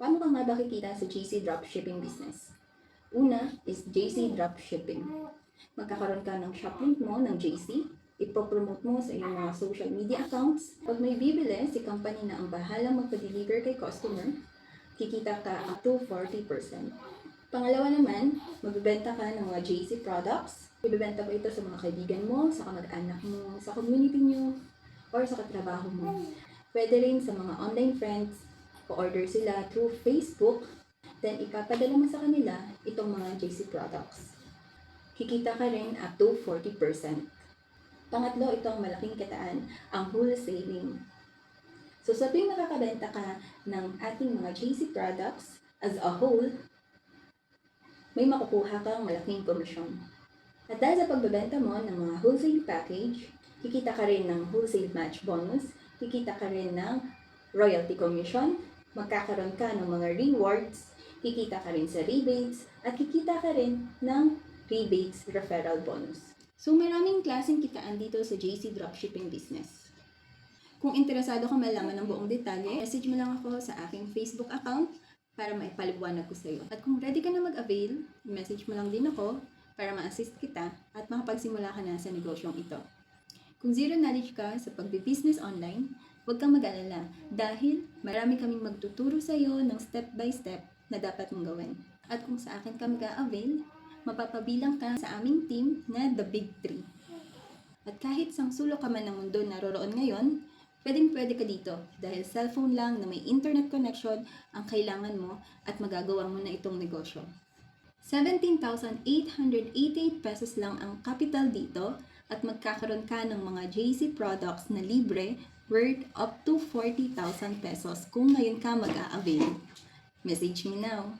Paano ka nga ba kikita sa JC Dropshipping business? Una is JC Dropshipping. Magkakaroon ka ng shop link mo ng JC, ipopromote mo sa iyong mga social media accounts. Pag may bibili, si company na ang bahalang magpa-deliver kay customer, kikita ka up to 40%. Pangalawa naman, magbebenta ka ng mga JC products. Ibebenta mo ito sa mga kaibigan mo, sa kamag-anak mo, sa community nyo, or sa katrabaho mo. Pwede rin sa mga online friends, o-order sila through Facebook, then ipapadala mo sa kanila itong mga JC products. Kikita ka rin up to 40%. Pangatlo, ito ang malaking kitaan, ang wholesaling. So sa tuwing nakakabenta ka ng ating mga JC products as a whole, may makukuha kang malaking komisyon. At dahil sa pagbebenta mo ng mga wholesale package, kikita ka rin ng wholesale match bonus, kikita ka rin ng royalty commission, magkakaroon ka ng mga rewards, kikita ka rin sa rebates, at kikita ka rin ng rebates referral bonus. So maraming klaseng kitaan dito sa JC Dropshipping business. Kung interesado ka malaman ng buong detalye, message mo lang ako sa aking Facebook account para maipaliwanag ko sa iyo. At kung ready ka na mag-avail, message mo lang din ako para ma-assist kita at makapagsimula ka na sa negosyong ito. Kung zero knowledge ka sa pagbe-business online, huwag kang mag-alala dahil marami kaming magtuturo sa iyo ng step by step na dapat mong gawin. At kung sa akin ka mag-avail, mapapabilang ka sa aming team na The Big Three. At kahit sang sulok ka man ng mundo naroroon ngayon, pwedeng-pwede ka dito dahil cellphone lang na may internet connection ang kailangan mo at magagawa mo na itong negosyo. 17,888 pesos lang ang capital dito at magkakaroon ka ng mga JC products na libre worth up to 40,000 pesos kung ngayon ka mag-a-avail. Message me now!